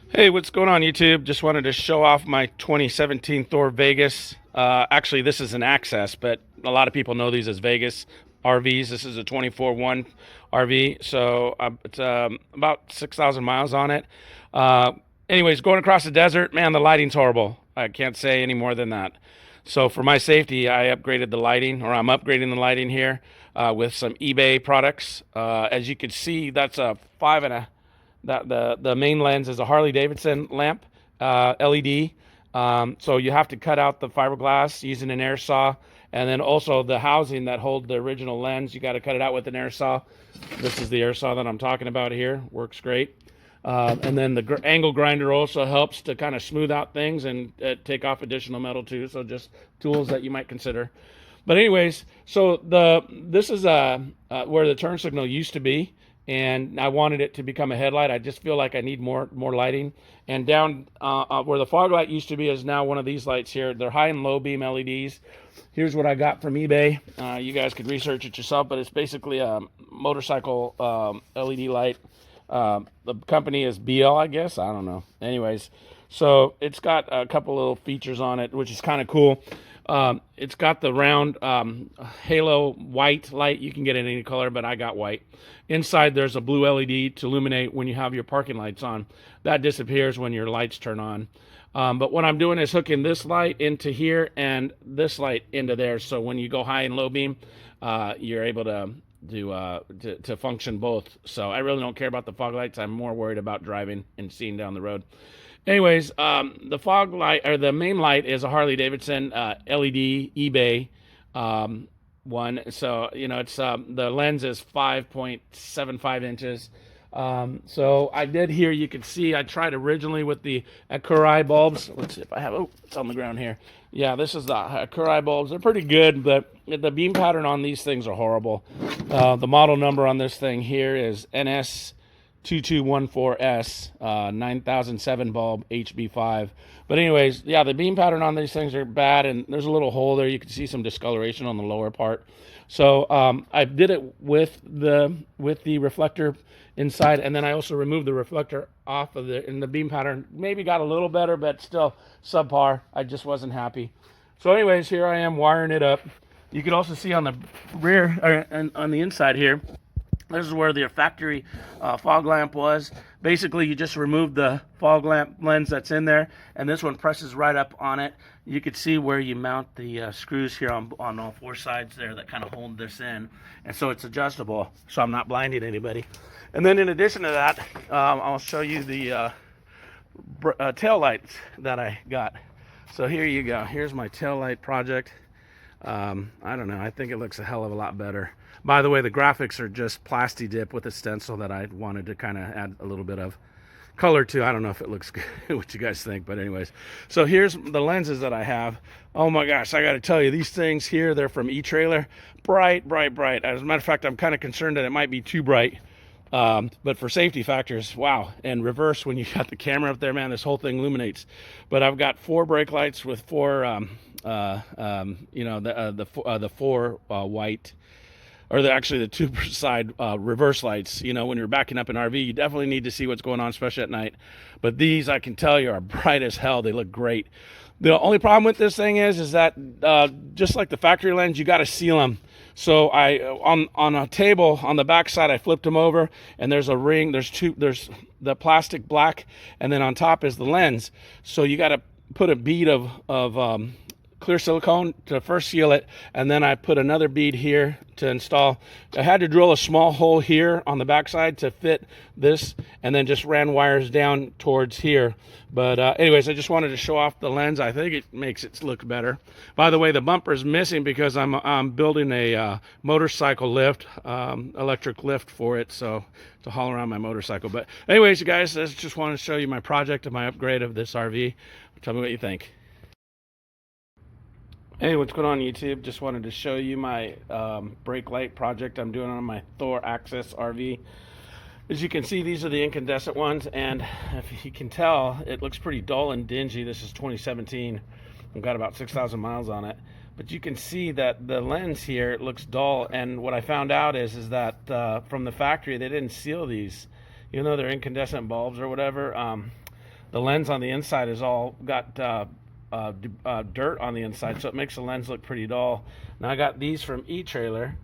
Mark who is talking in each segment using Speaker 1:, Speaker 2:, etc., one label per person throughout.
Speaker 1: Hey, what's going on YouTube? Just wanted to show off my 2017 Thor Vegas. Actually, this is an Access, but a lot of people know these as Vegas RVs. This is a 24/1 RV, so it's about 6,000 miles on it. Uh, Anyways, going across the desert, man, the lighting's horrible. I can't say any more than that. So for my safety, I upgraded the lighting, or I'm upgrading the lighting here with some eBay products. As you can see, that's a five and a that the main lens is a Harley Davidson lamp, LED. So you have to cut out the fiberglass using an air saw, and then also the housing that hold the original lens, you got to cut it out with an air saw. This is the air saw that I'm talking about here. Works great. And then the angle grinder also helps to kind of smooth out things and take off additional metal too. So just tools that you might consider. But anyways, so this is where the turn signal used to be, and I wanted it to become a headlight. I just feel like I need more lighting. And down where the fog light used to be is now one of these lights here. They're high and low beam LEDs. Here's what I got from eBay. You guys could research it yourself, but it's basically a motorcycle LED light. The company is BL, I guess. I don't know. Anyways, so it's got a couple little features on it, which is kind of cool. It's got the round halo white light. You can get it in any color, but I got white. Inside there's a blue LED to illuminate when you have your parking lights on. That disappears when your lights turn on. But what I'm doing is hooking this light into here and this light into there. So when you go high and low beam, you're able to function both. So I really don't care about the fog lights. I'm more worried about driving and seeing down the road. Anyways, the fog light, or the main light, is a Harley Davidson LED eBay one. So it's the lens is 5.75 inches. So I did here, you can see I tried originally with the Akurai bulbs. Let's see if I have, oh, it's on the ground here. Yeah, this is the Akurai bulbs. They're pretty good, but the beam pattern on these things are horrible. The model number on this thing here is NS2214S 9007 bulb HB5. But anyways, yeah, the beam pattern on these things are bad, and there's a little hole there. You can see some discoloration on the lower part. So I did it with the reflector inside, and then I also removed the reflector off of it, and the beam pattern maybe got a little better, but still subpar. I just wasn't happy. So anyways, here I am wiring it up. You can also see on the rear, or on the inside here, this is where the factory fog lamp was. Basically, you just remove the fog lamp lens that's in there, and this one presses right up on it. You can see where you mount the screws here on all four sides there that kind of hold this in. And so it's adjustable, so I'm not blinding anybody. And then in addition to that, I'll show you the tail lights that I got. So here you go. Here's my tail light project. I don't know. I think it looks a hell of a lot better. By the way, the graphics are just plasti dip with a stencil that I wanted to kind of add a little bit of color to. I don't know if it looks good, what you guys think, but anyways. So here's the lenses that I have. Oh my gosh, I got to tell you, these things here, they're from E-Trailer. Bright, bright, bright. As a matter of fact, I'm kind of concerned that it might be too bright. But for safety factors, wow. And reverse, when you got the camera up there, man, this whole thing illuminates. But I've got 4 brake lights with 4 the 4 white, or actually the 2 side reverse lights. When you're backing up an RV, you definitely need to see what's going on, especially at night. But these, I can tell you, are bright as hell. They look great. The only problem with this thing is that just like the factory lens, you got to seal them. So I on a table on the back side, I flipped them over, and there's a ring. There's the plastic black, and then on top is the lens. So you got to put a bead of clear silicone to first seal it, and then I put another bead here to install. I had to drill a small hole here on the backside to fit this, and then just ran wires down towards here. But anyways, I just wanted to show off the lens. I think it makes it look better. By the way, the bumper is missing because I'm building a motorcycle lift, electric lift for it, so to haul around my motorcycle. But anyways, you guys, I just wanted to show you my project and my upgrade of this RV. Tell me what you think. Hey, what's going on YouTube? Just wanted to show you my brake light project I'm doing on my Thor Access RV. As you can see, these are the incandescent ones, and if you can tell, it looks pretty dull and dingy. This is 2017. I've got about 6,000 miles on it. But you can see that the lens here, it looks dull, and what I found out is that from the factory, they didn't seal these. Even though they're incandescent bulbs or whatever, the lens on the inside is all got dirt on the inside, so it makes the lens look pretty dull. Now I got these from E-Trailer.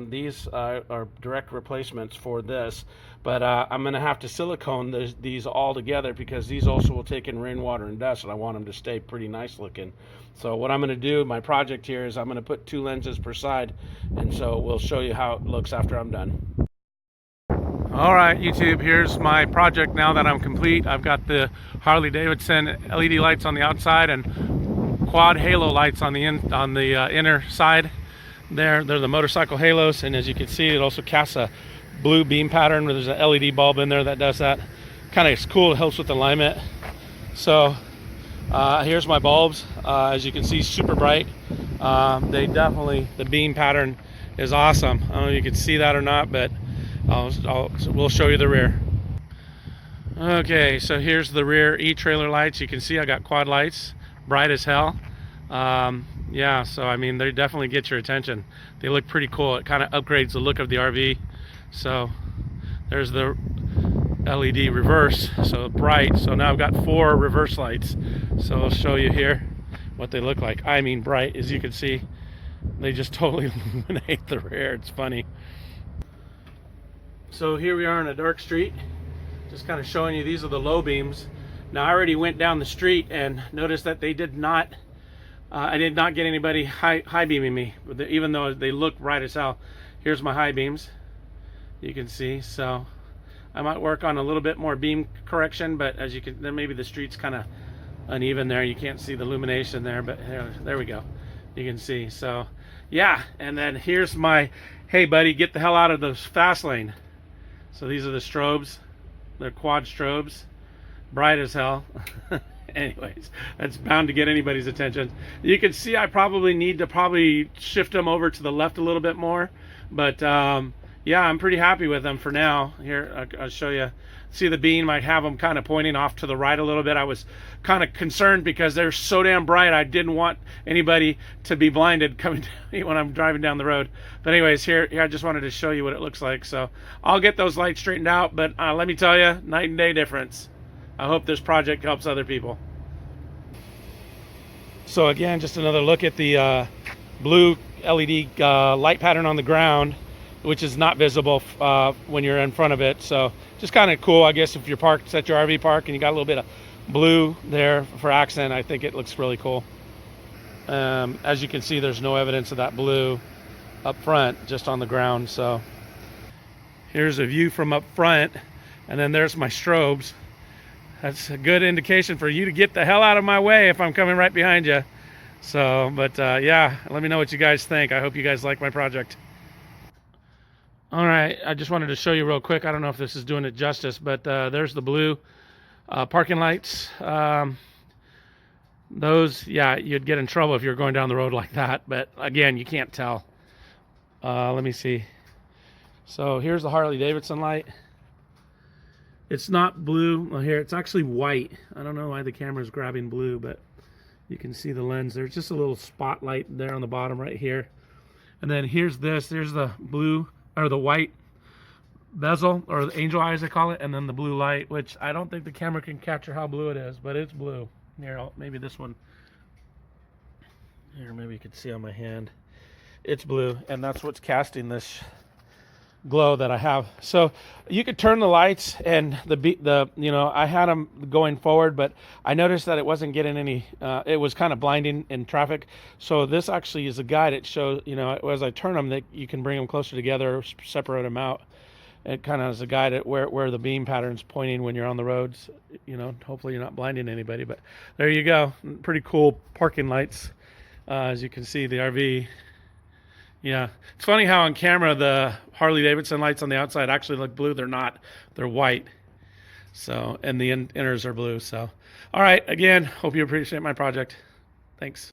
Speaker 1: These are direct replacements for this, but I'm going to have to silicone these all together because these also will take in rainwater and dust, and I want them to stay pretty nice looking. So what I'm going to do, my project here, is I'm going to put 2 lenses per side, and so we'll show you how it looks after I'm done. All right, YouTube, here's my project now that I'm complete. I've got the Harley Davidson LED lights on the outside and quad halo lights on the inner side. They're the motorcycle halos, and as you can see, it also casts a blue beam pattern where there's an LED bulb in there that does that. Kind of cool, it helps with alignment. So here's my bulbs. As you can see, super bright. The beam pattern is awesome. I don't know if you can see that or not, but we'll show you the rear. Okay, so here's the rear E-Trailer lights. You can see I got quad lights, bright as hell. Yeah, so I mean, they definitely get your attention. They look pretty cool. It kind of upgrades the look of the RV. So there's the LED reverse, so bright. So now I've got 4 reverse lights. So I'll show you here what they look like. I mean, bright, as you can see. They just totally illuminate the rear. It's funny. So here we are on a dark street, just kind of showing you these are the low beams. Now I already went down the street and noticed that they did not, I did not get anybody high beaming me, even though they look bright as hell. Here's my high beams, you can see. So I might work on a little bit more beam correction, but as you can, then maybe the street's kind of uneven there. You can't see the illumination there, but there we go. You can see. So yeah, and then here's my, hey buddy, get the hell out of the fast lane. So these are the strobes. They're quad strobes, bright as hell. Anyways, that's bound to get anybody's attention. You can see I probably need to shift them over to the left a little bit more, but yeah, I'm pretty happy with them for now. Here, I'll show you. See the beam, I have them kind of pointing off to the right a little bit. I was kind of concerned because they're so damn bright. I didn't want anybody to be blinded coming down when I'm driving down the road. But anyways, here I just wanted to show you what it looks like. So I'll get those lights straightened out, but let me tell you, night and day difference. I hope this project helps other people. So again, just another look at the blue LED light pattern on the ground, which is not visible when you're in front of it. So just kind of cool, I guess, if you're parked at your RV park and you got a little bit of blue there for accent. I think it looks really cool. As you can see, there's no evidence of that blue up front, just on the ground. So here's a view from up front, and then there's my strobes. That's a good indication for you to get the hell out of my way if I'm coming right behind you. So, but yeah, let me know what you guys think. I hope you guys like my project. All right, I just wanted to show you real quick. I don't know if this is doing it justice, but there's the blue parking lights. Those, yeah, you'd get in trouble if you're going down the road like that. But again, you can't tell. Let me see. So here's the Harley Davidson light. It's not blue. Well, here, it's actually white. I don't know why the camera's grabbing blue, but you can see the lens. There's just a little spotlight there on the bottom right here. And then here's this. There's the blue, or the white bezel, or the angel eyes they call it, and then the blue light, which I don't think the camera can capture how blue it is, but it's blue. Here, maybe this one. Here, maybe you could see on my hand. It's blue, and that's what's casting this glow that I have. So you could turn the lights, and the you know, I had them going forward, but I noticed that it wasn't getting any, it was kind of blinding in traffic. So this actually is a guide. It shows, you know, as I turn them, that you can bring them closer together, separate them out. It kind of is a guide at where the beam pattern's pointing when you're on the roads. You know, hopefully you're not blinding anybody, but there you go. Pretty cool parking lights. As you can see, the RV. Yeah, it's funny how on camera the Harley Davidson lights on the outside actually look blue. They're not. They're white. So, and the inners are blue. So, all right. Again, hope you appreciate my project. Thanks.